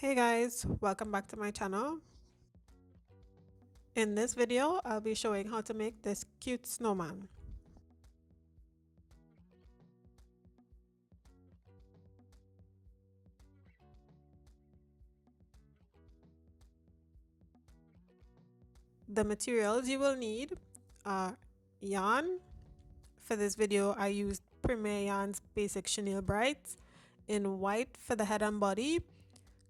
Hey guys, welcome back to my channel. In this video, I'll be showing how to make this cute snowman. The materials you will need are yarn. For this video, I used Premier Yarn's Basic Chenille Brights in white for the head and body,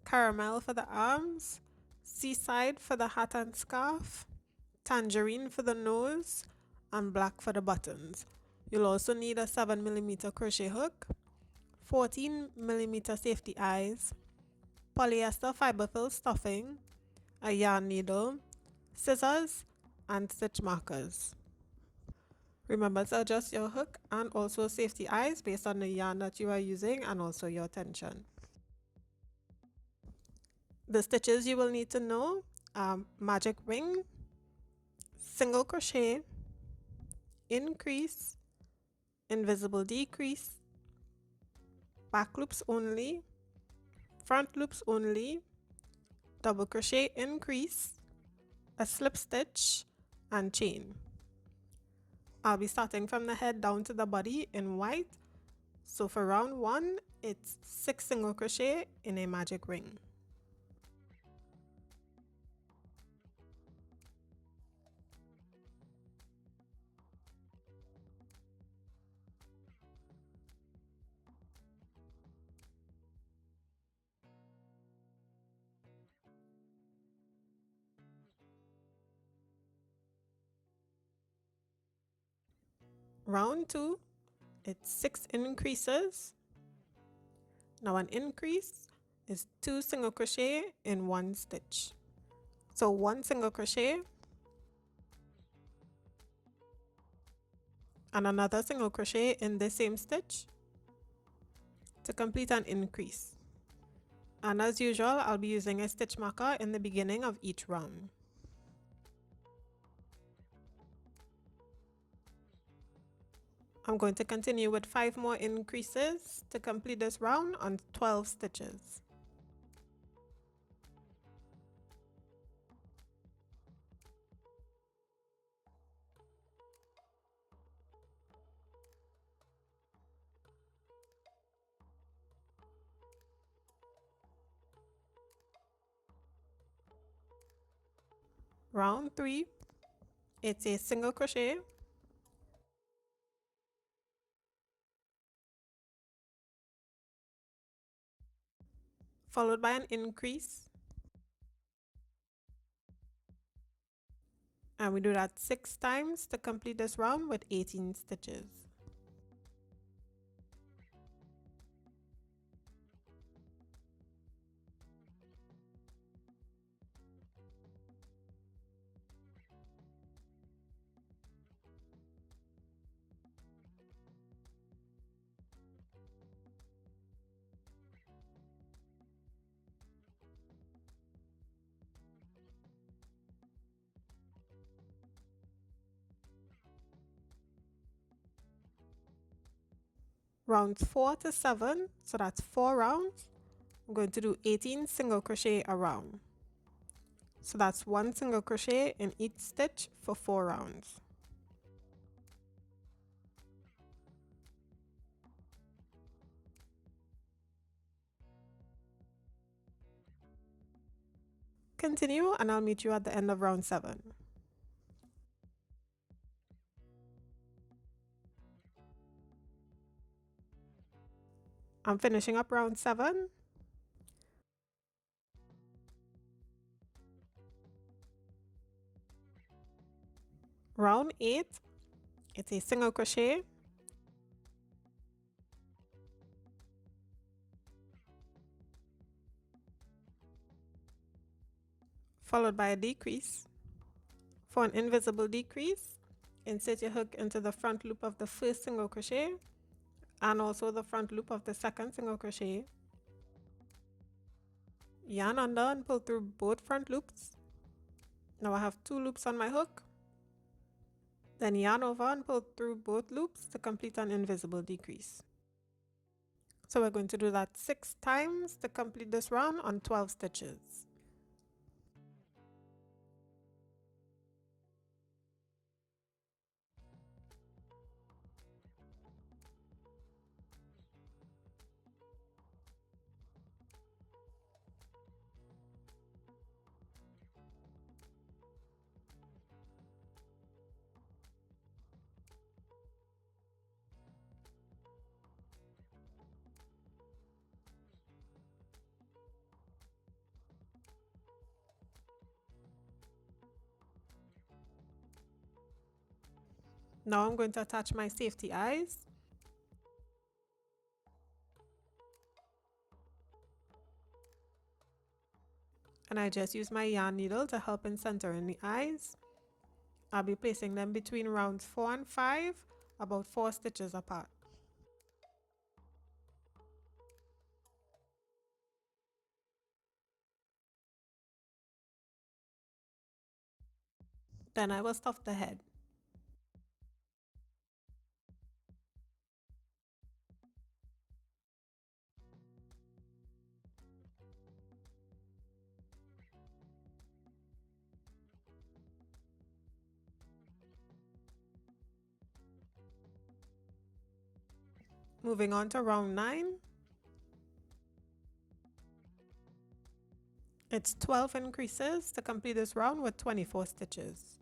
caramel for the arms, Seaside for the hat and scarf, Tangerine for the nose, and black for the buttons. You'll also need a 7mm crochet hook, 14mm safety eyes, polyester fiberfill stuffing, a yarn needle, scissors, and stitch markers. Remember to adjust your hook and also safety eyes based on the yarn that you are using and also your tension. The stitches you will need to know are magic ring, single crochet, increase, invisible decrease, back loops only, front loops only, double crochet increase, a slip stitch, and chain. I'll be starting from the head down to the body in white. So for round 1, it's 6 single crochet in a magic ring. Round 2, it's 6 increases. Now an increase is 2 single crochet in 1 stitch. So 1 single crochet and another single crochet in the same stitch to complete an increase. And as usual, I'll be using a stitch marker in the beginning of each round. I'm going to continue with 5 more increases to complete this round on 12 stitches. Round 3, it's a single crochet, followed by an increase, and we do that 6 times to complete this round with 18 stitches. Rounds 4 to 7, so that's 4 rounds. I'm going to do 18 single crochet a round. So that's 1 single crochet in each stitch for 4 rounds. Continue and I'll meet you at the end of round 7. I'm finishing up round 7. Round 8, it's a single crochet, followed by a decrease. For an invisible decrease, insert your hook into the front loop of the first single crochet and also the front loop of the second single crochet. Yarn under and pull through both front loops. Now I have 2 loops on my hook. Then yarn over and pull through both loops to complete an invisible decrease. So we're going to do that 6 times to complete this round on 12 stitches. Now I'm going to attach my safety eyes. And I just use my yarn needle to help in centering the eyes. I'll be placing them between rounds 4 and 5, about 4 stitches apart. Then I will stuff the head. Moving on to round 9. It's 12 increases to complete this round with 24 stitches.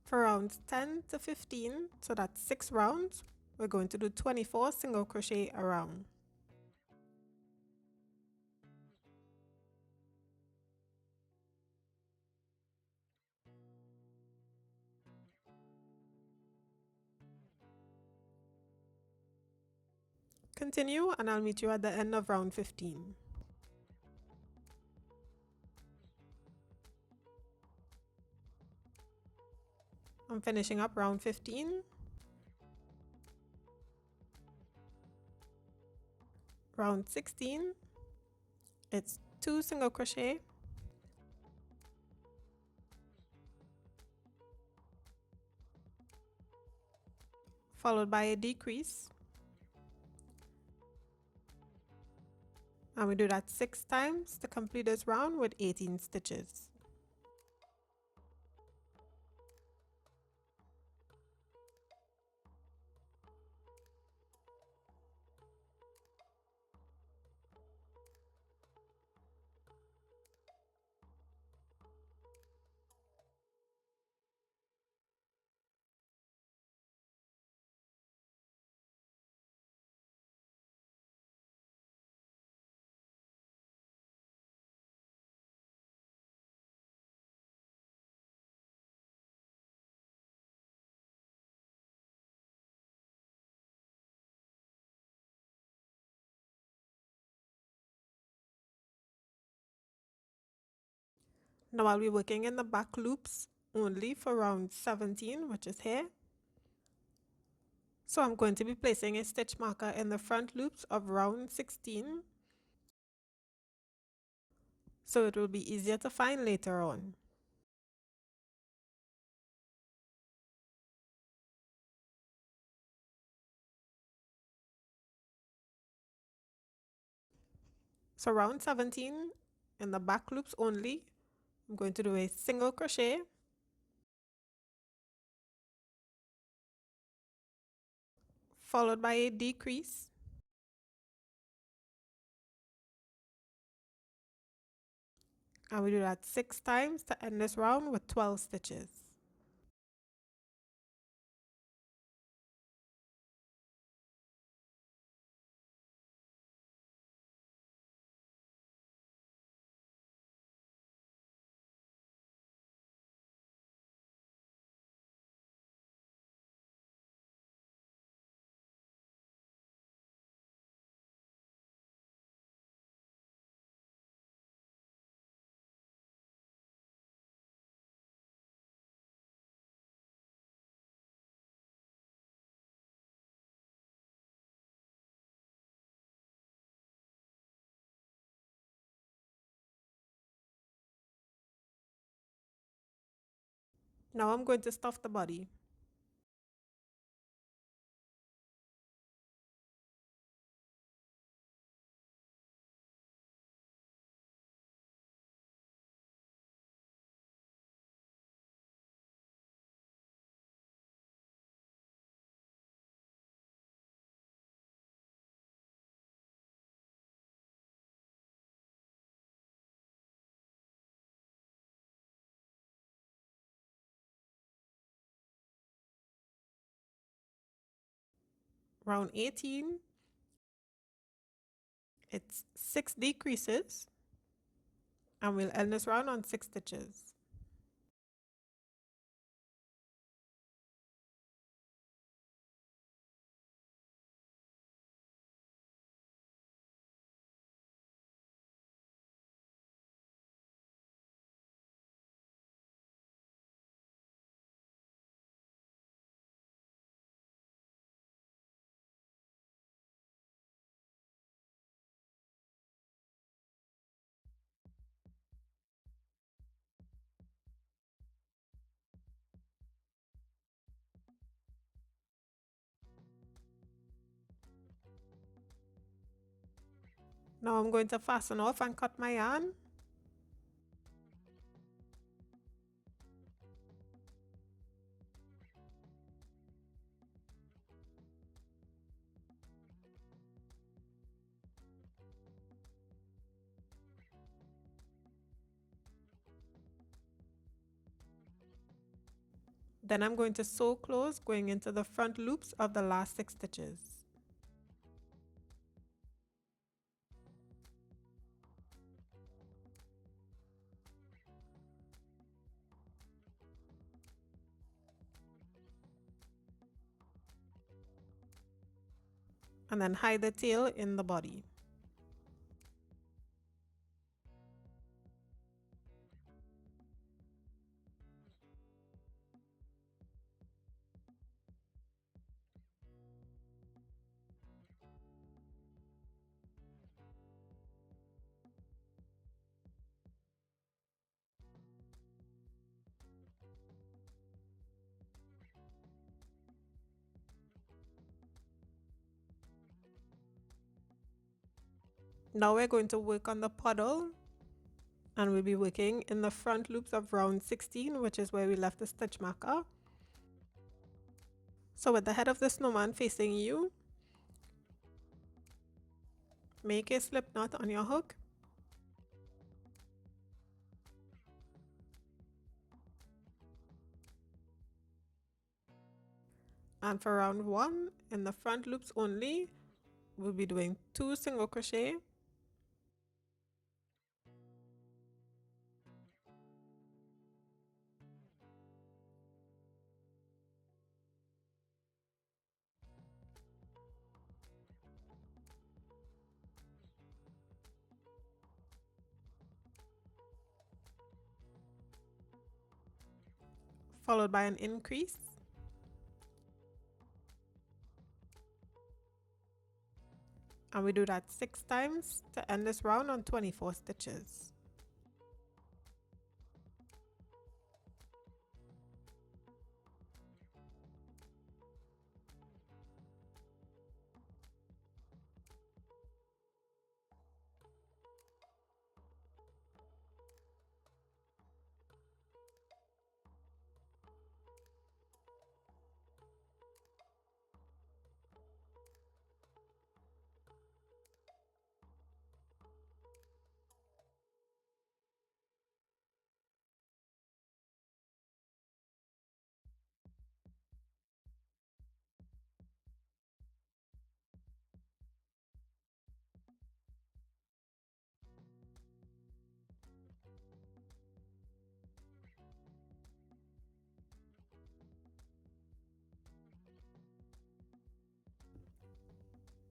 For rounds 10 to 15, so that's 6 rounds, we're going to do 24 single crochet a round. Continue and I'll meet you at the end of round 15. I'm finishing up round 15. Round 16, it's 2 single crochet, followed by a decrease, and we do that 6 times to complete this round with 18 stitches. Now I'll be working in the back loops only for round 17, which is here. So I'm going to be placing a stitch marker in the front loops of round 16, so it will be easier to find later on. So round 17, in the back loops only, I'm going to do a single crochet, followed by a decrease, and we do that 6 times to end this round with 12 stitches. Now I'm going to stuff the body. Round 18, it's 6 decreases, and we'll end this round on 6 stitches. Now I'm going to fasten off and cut my yarn. Then I'm going to sew close, going into the front loops of the last 6 stitches. And then hide the tail in the body. Now we're going to work on the puddle, and we'll be working in the front loops of round 16, which is where we left the stitch marker. So with the head of the snowman facing you, make a slip knot on your hook. And for round 1, in the front loops only, we'll be doing 2 single crochet, followed by an increase, and we do that 6 times to end this round on 24 stitches.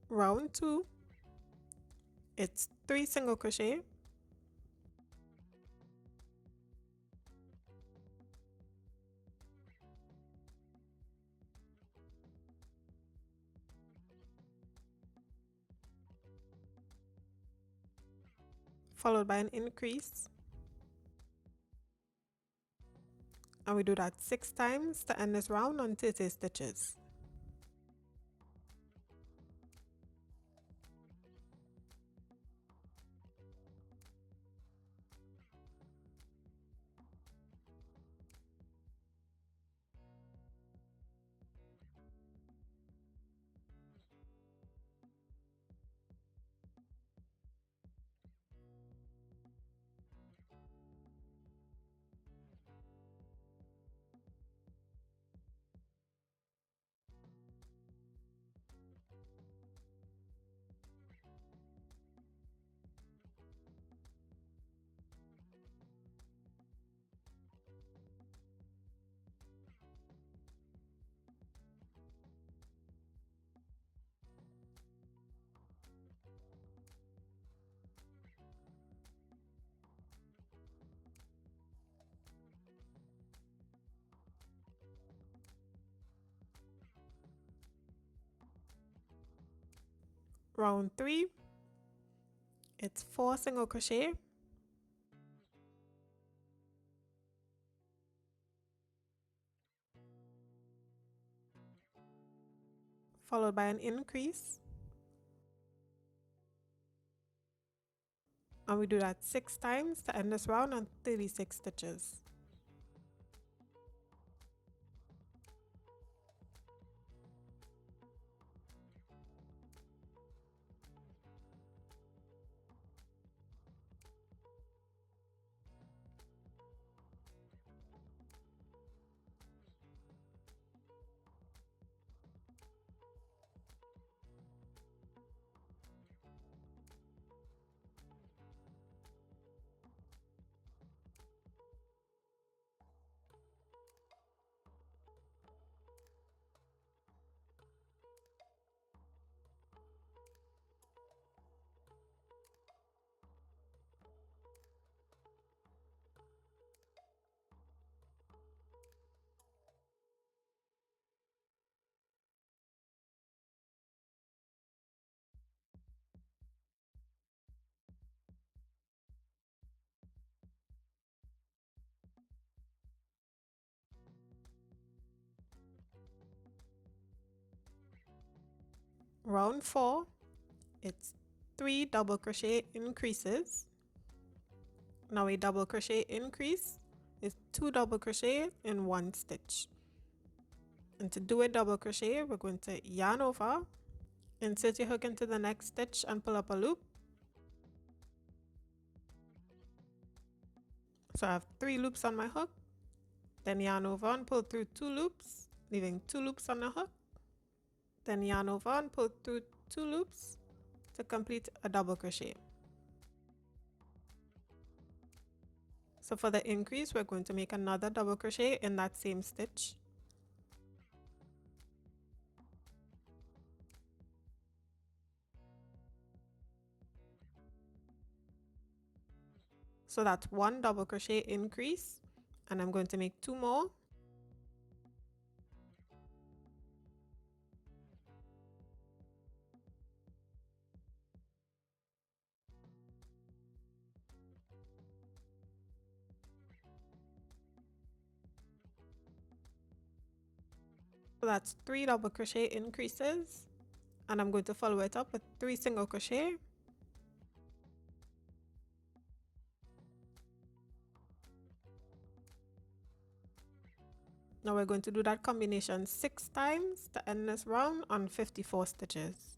Round 2, it's 3 single crochet, followed by an increase, and we do that 6 times to end this round on 30 stitches. Round 3, it's 4 single crochet, followed by an increase, and we do that 6 times to end this round on 36 stitches. Round 4, it's 3 double crochet increases. Now a double crochet increase is 2 double crochet in 1 stitch. And to do a double crochet, we're going to yarn over, insert your hook into the next stitch and pull up a loop. So I have 3 loops on my hook, then yarn over and pull through 2 loops, leaving 2 loops on the hook, then yarn over and pull through 2 loops to complete a double crochet. So for the increase, we're going to make another double crochet in that same stitch. So that's 1 double crochet increase, and I'm going to make 2 more. So that's 3 double crochet increases, and I'm going to follow it up with 3 single crochet. Now we're going to do that combination 6 times to end this round on 54 stitches.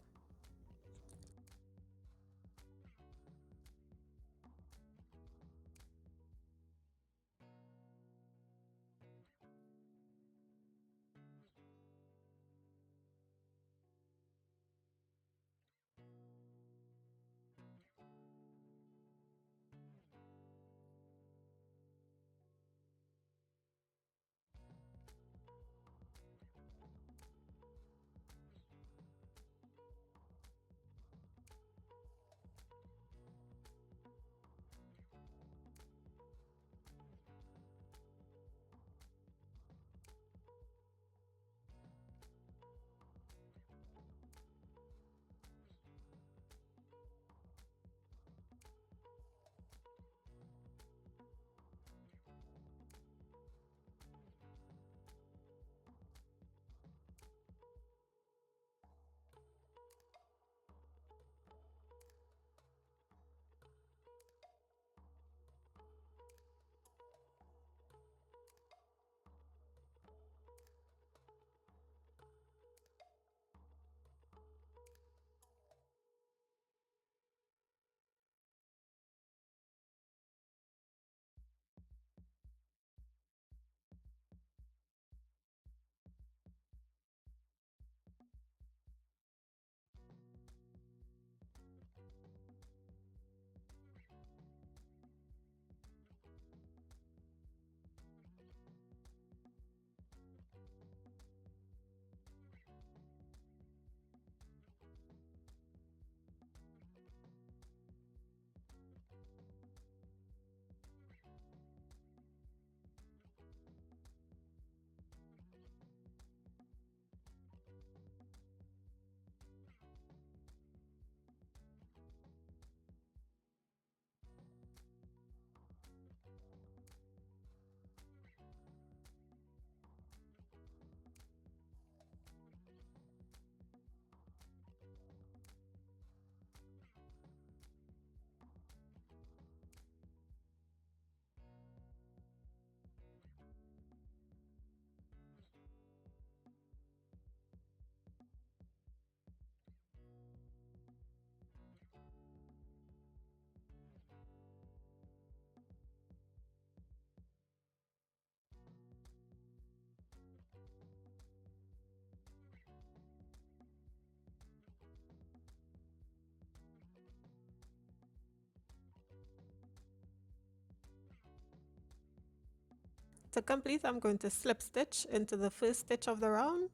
To complete, I'm going to slip stitch into the first stitch of the round.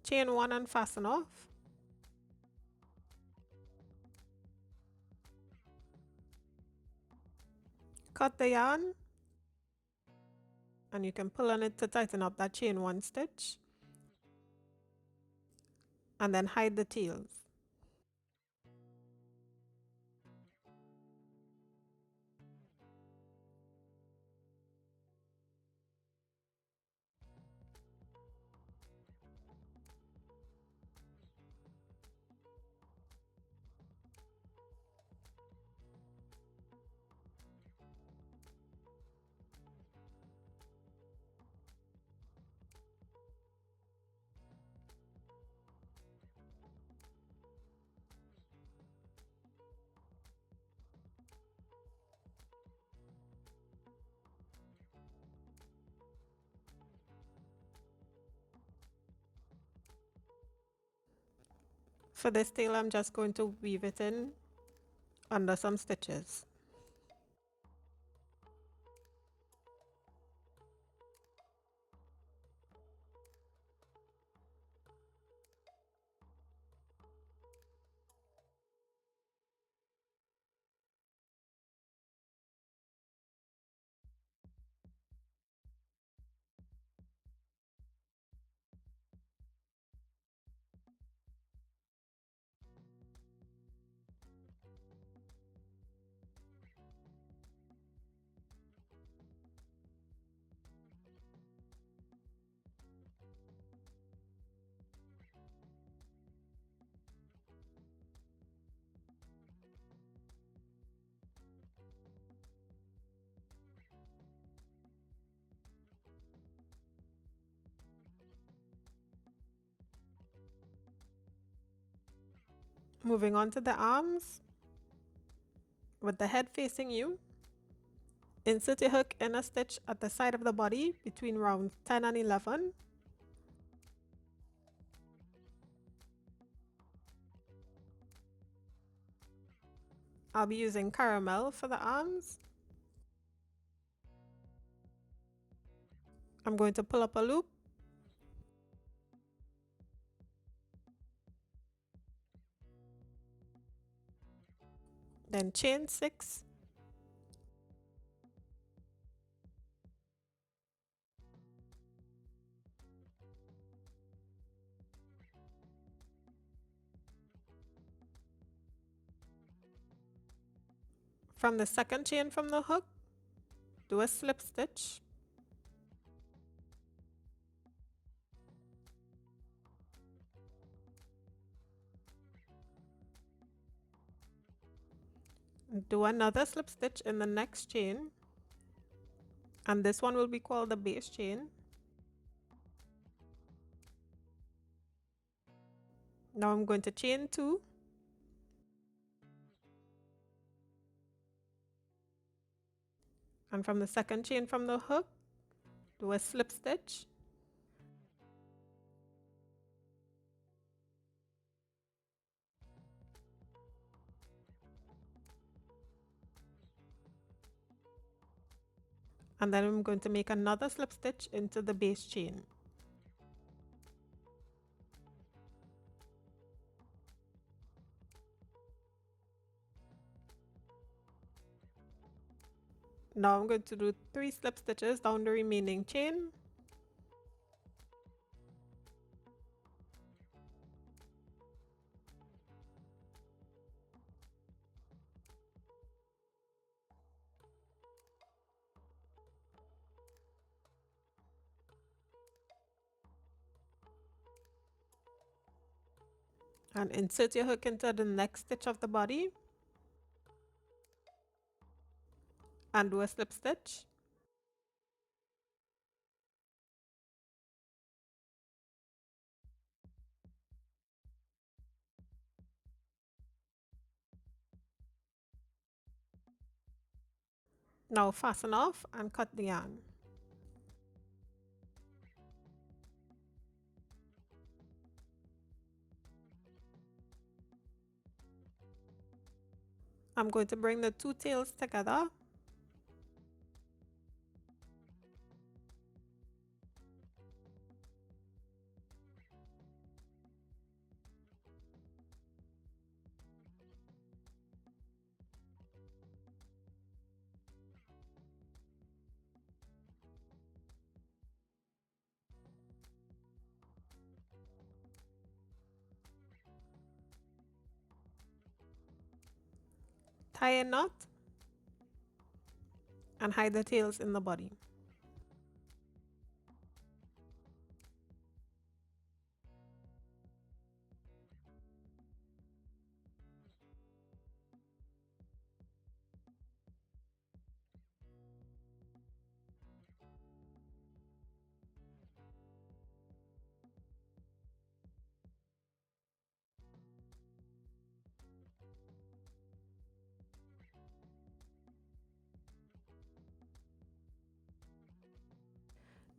Chain 1 and fasten off. Cut the yarn, and you can pull on it to tighten up that chain 1 stitch, and then hide the tails. For this tail, I'm just going to weave it in under some stitches. Moving on to the arms, with the head facing you, insert your hook in a stitch at the side of the body between rounds 10 and 11. I'll be using caramel for the arms. I'm going to pull up a loop, then chain 6, from the second chain from the hook, do a slip stitch, do another slip stitch in the next chain, and this one will be called the base chain. Now I'm going to chain 2, and from the second chain from the hook, do a slip stitch, and then I'm going to make another slip stitch into the base chain. Now I'm going to do 3 slip stitches down the remaining chain, and insert your hook into the next stitch of the body and do a slip stitch. Now fasten off and cut the yarn. I'm going to bring the two tails together. Tie a knot and hide the tails in the body.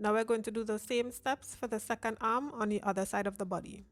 Now we're going to do the same steps for the second arm on the other side of the body.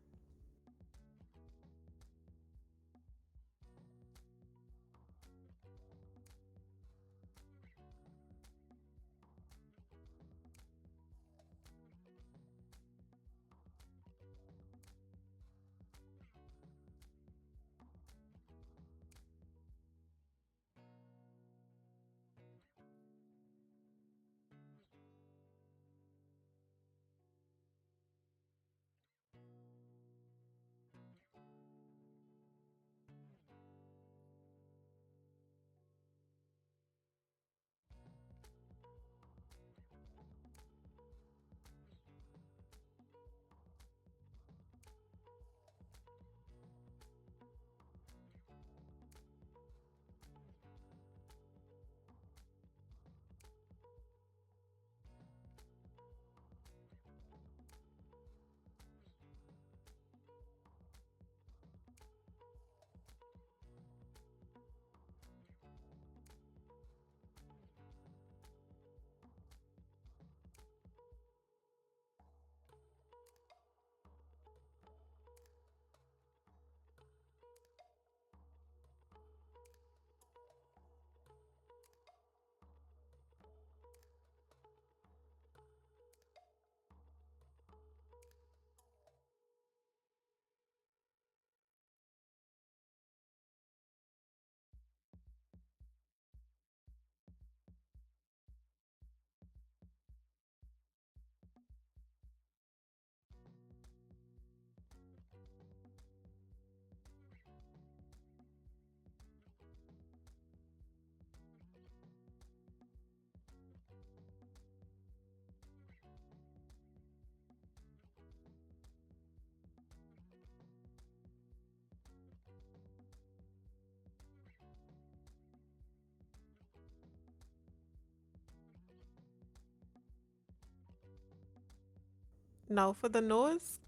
Now for the nose,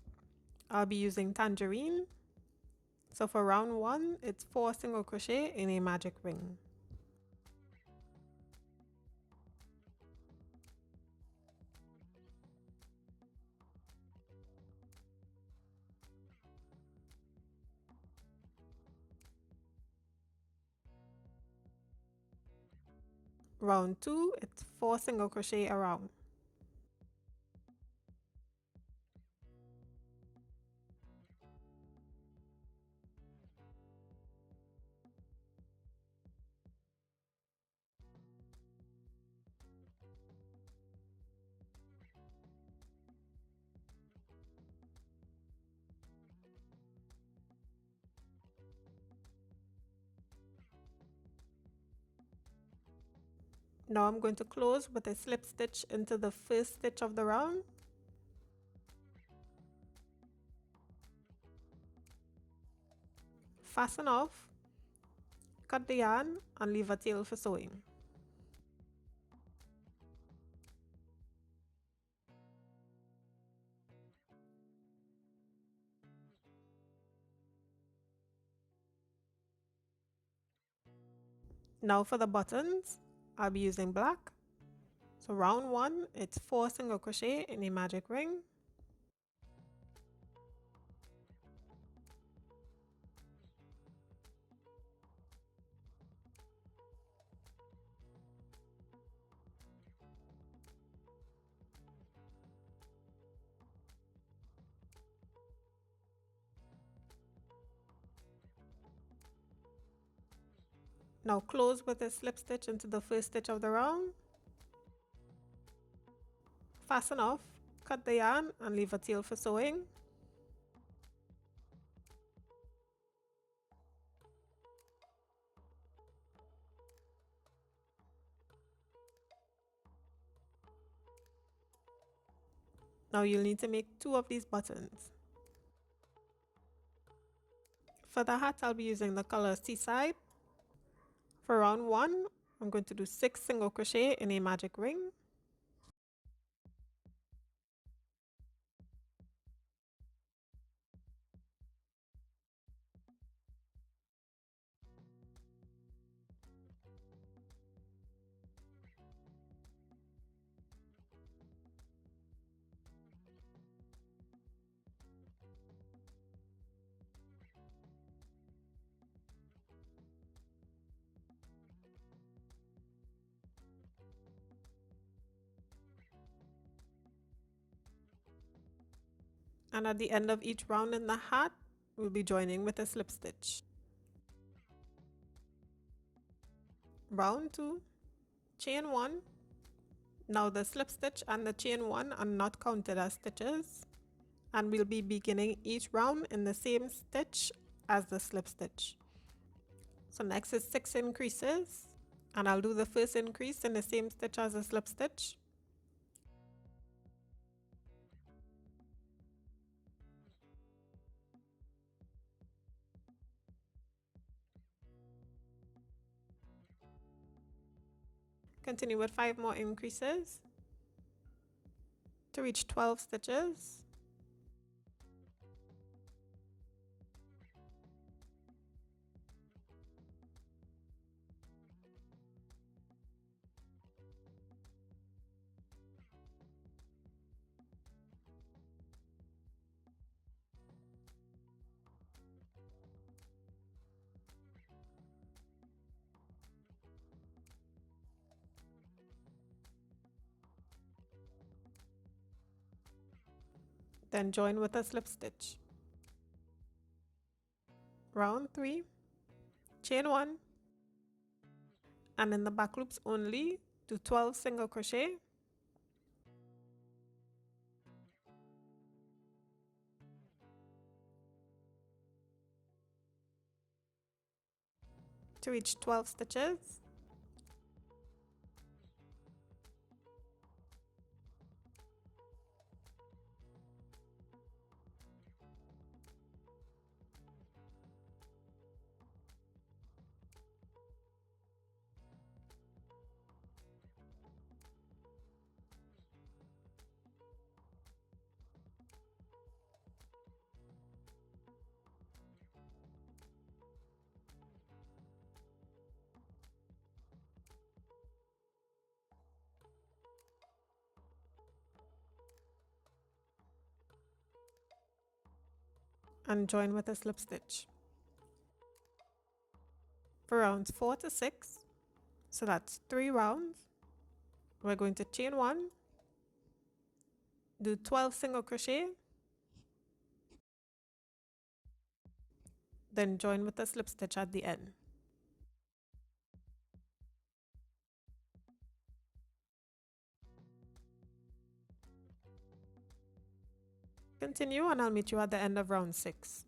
I'll be using Tangerine. So for round 1, it's 4 single crochet in a magic ring. Round 2, it's 4 single crochet around. Now I'm going to close with a slip stitch into the first stitch of the round. Fasten off, cut the yarn and leave a tail for sewing. Now for the buttons, I'll be using black. So round 1, it's 4 single crochet in a magic ring. Now close with a slip stitch into the first stitch of the round. Fasten off, cut the yarn and leave a tail for sewing. Now you'll need to make 2 of these buttons. For the hat, I'll be using the color Seaside. For round 1, I'm going to do 6 single crochet in a magic ring. And at the end of each round in the hat, we'll be joining with a slip stitch. Round 2, chain 1. Now the slip stitch and the chain 1 are not counted as stitches, and we'll be beginning each round in the same stitch as the slip stitch. So next is 6 increases, and I'll do the first increase in the same stitch as the slip stitch. Continue with 5 more increases to reach 12 stitches. Then join with a slip stitch. Round 3, chain 1, and in the back loops only, do 12 single crochet. To reach 12 stitches. And join with a slip stitch. For rounds 4 to 6, so that's 3 rounds, we're going to chain 1, do 12 single crochet, then join with a slip stitch at the end. Continue and I'll meet you at the end of round 6.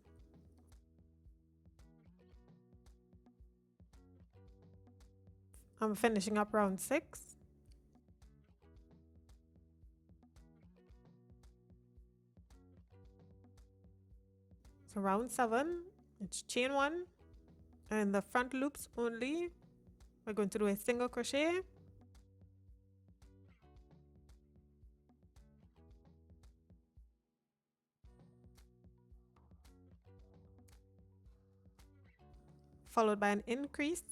I'm finishing up round 6. So round 7, it's chain 1, and in the front loops only, we're going to do a single crochet, followed by an increase,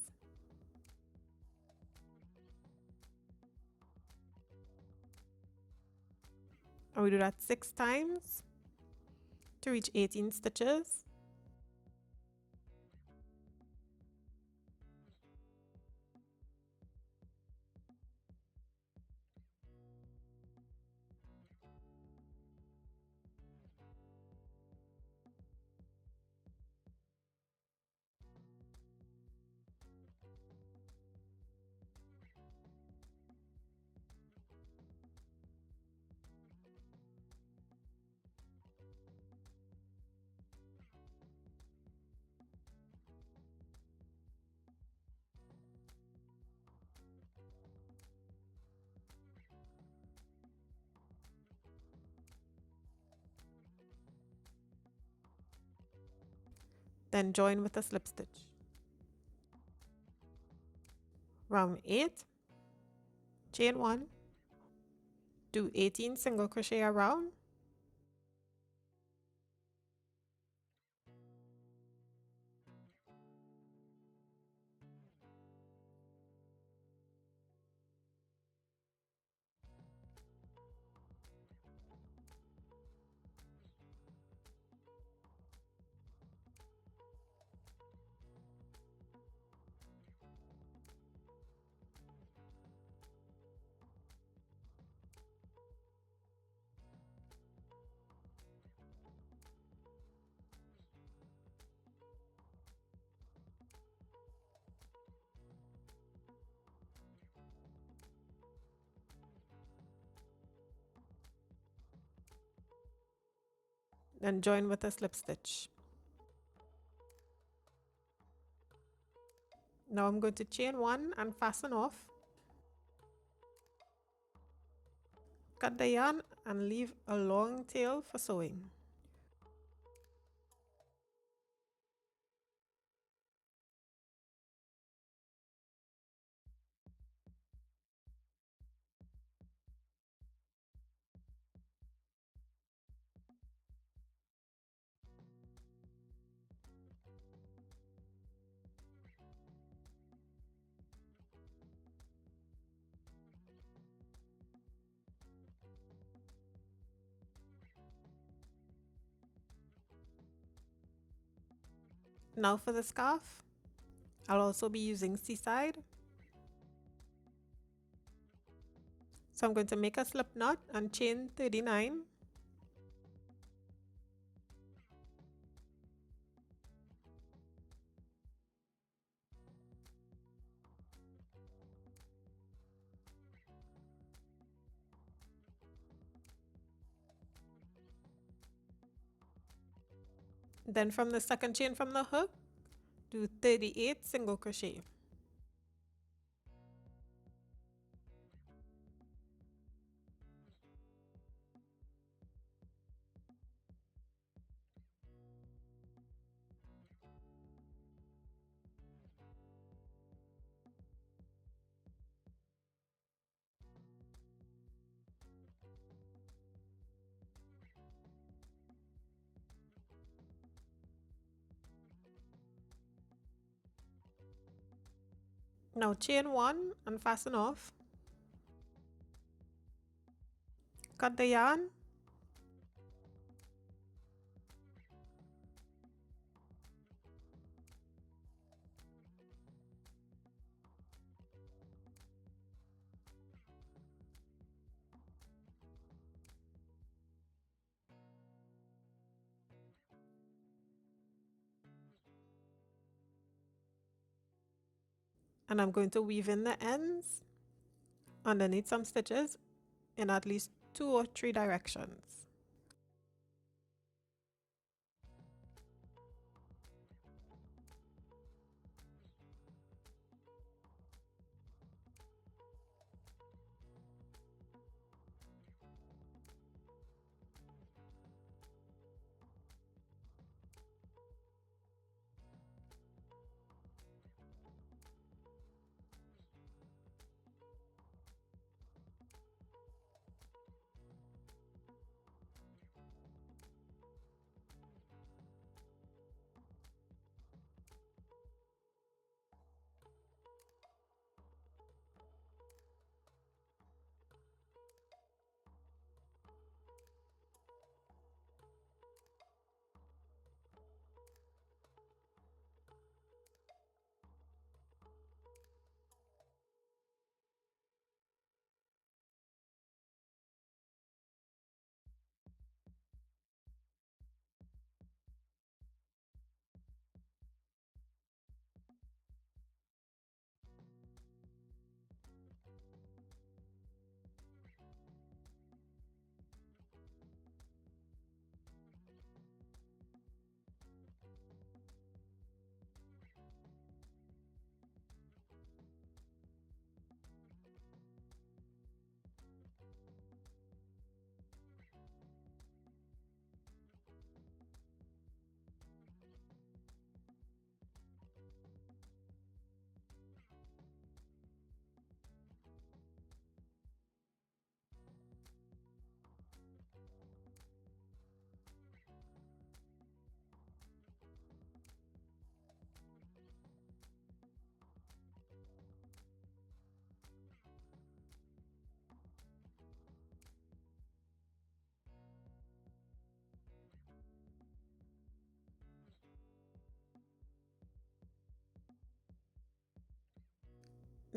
and we do that 6 times to reach 18 stitches. Then join with a slip stitch. Round 8, chain 1, do 18 single crochet around, then join with a slip stitch. Now I'm going to chain 1 and fasten off. Cut the yarn and leave a long tail for sewing. Now for the scarf, I'll also be using Seaside. So I'm going to make a slip knot and chain 39. Then from the second chain from the hook, do 38 single crochet. Now chain 1 and fasten off. Cut the yarn. And I'm going to weave in the ends underneath some stitches in at least 2 or 3 directions.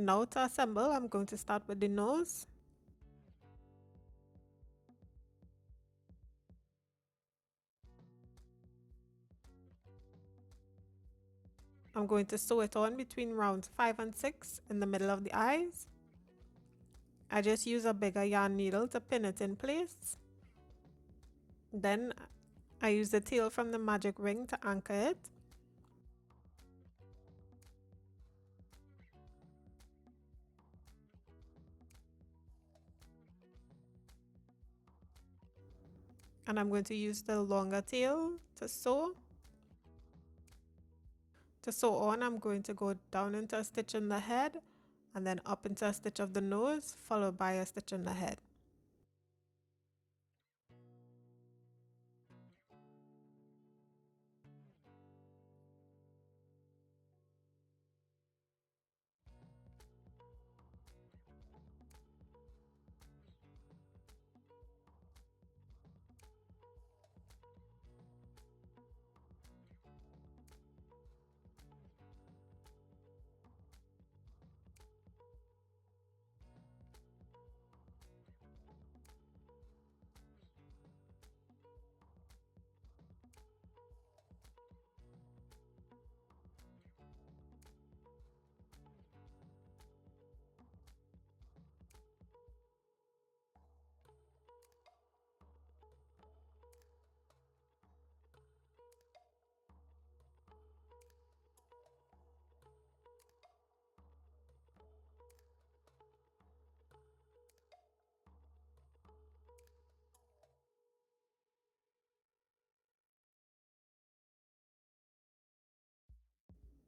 Now to assemble, I'm going to start with the nose. I'm going to sew it on between rounds 5 and 6 in the middle of the eyes. I just use a bigger yarn needle to pin it in place. Then I use the tail from the magic ring to anchor it. And I'm going to use the longer tail to sew. To sew on, I'm going to go down into a stitch in the head and then up into a stitch of the nose, followed by a stitch in the head.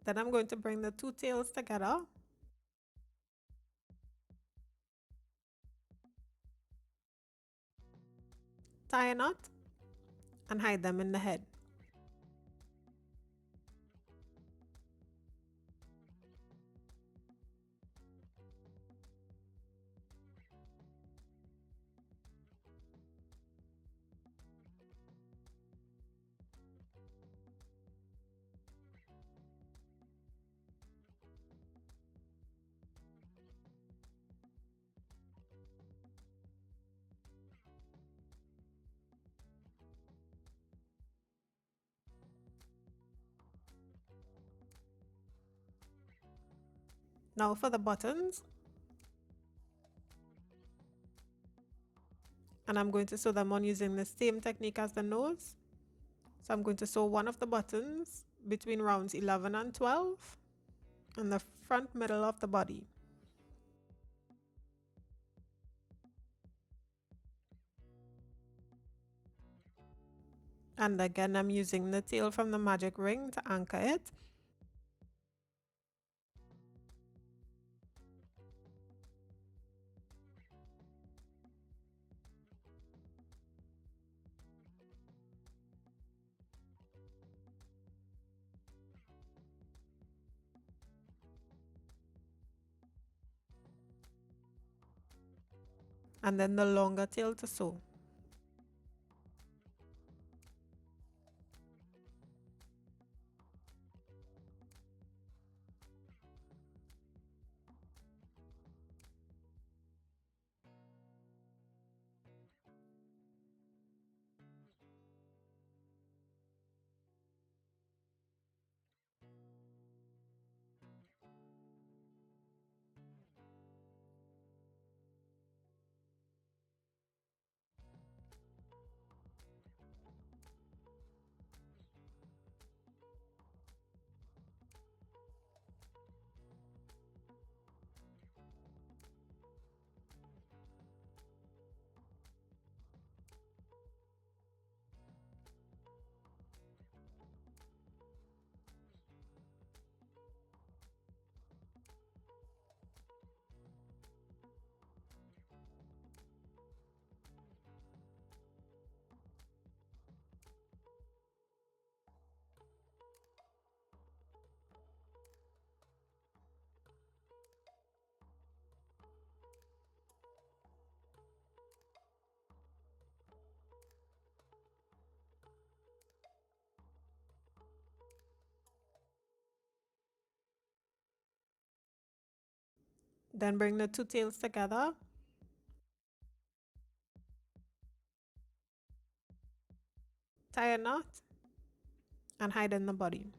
Then I'm going to bring the two tails together. Tie a knot and hide them in the head. Now for the buttons. And I'm going to sew them on using the same technique as the nose. So I'm going to sew one of the buttons between rounds 11 and 12 in the front middle of the body. And again, I'm using the tail from the magic ring to anchor it. And then the longer tail to sew. Then bring the two tails together. Tie a knot and hide in the body.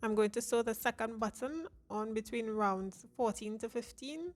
I'm going to sew the second button on between rounds 14 to 15.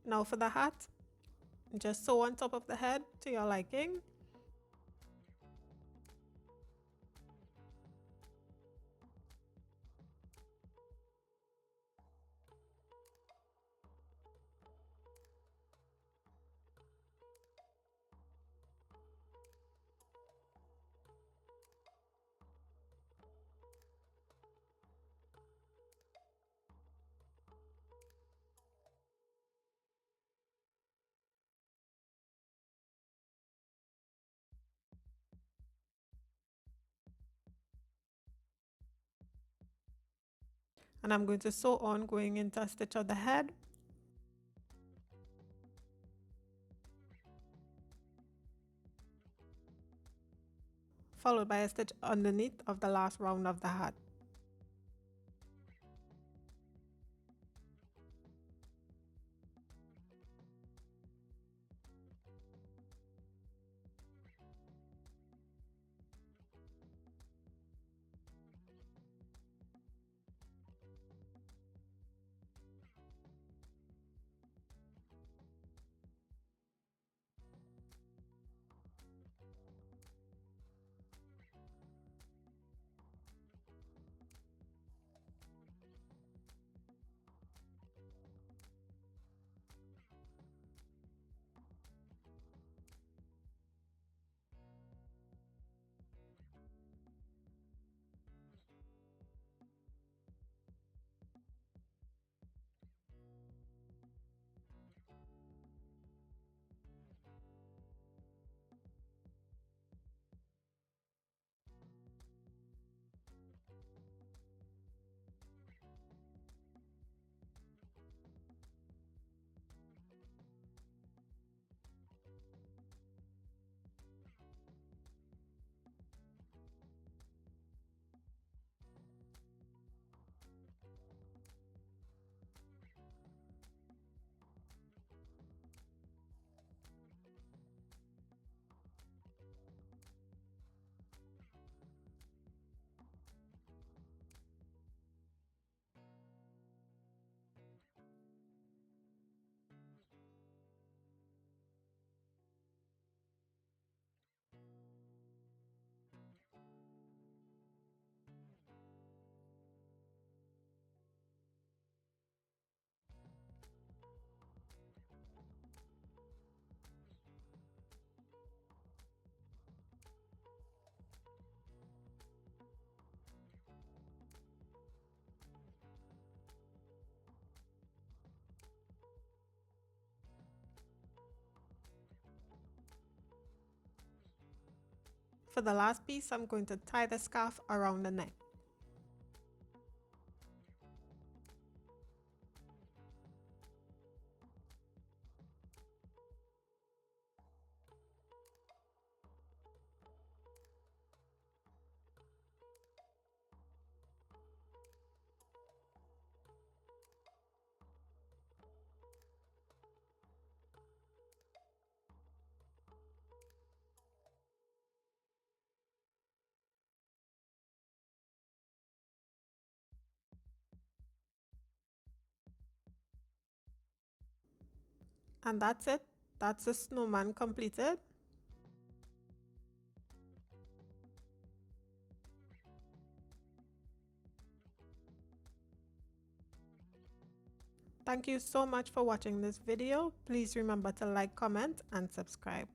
Now for the hat, just sew on top of the head to your liking. And I'm going to sew on going into a stitch of the head, followed by a stitch underneath of the last round of the hat. For the last piece, I'm going to tie the scarf around the neck. And that's it. That's the snowman completed. Thank you so much for watching this video. Please remember to like, comment, and subscribe.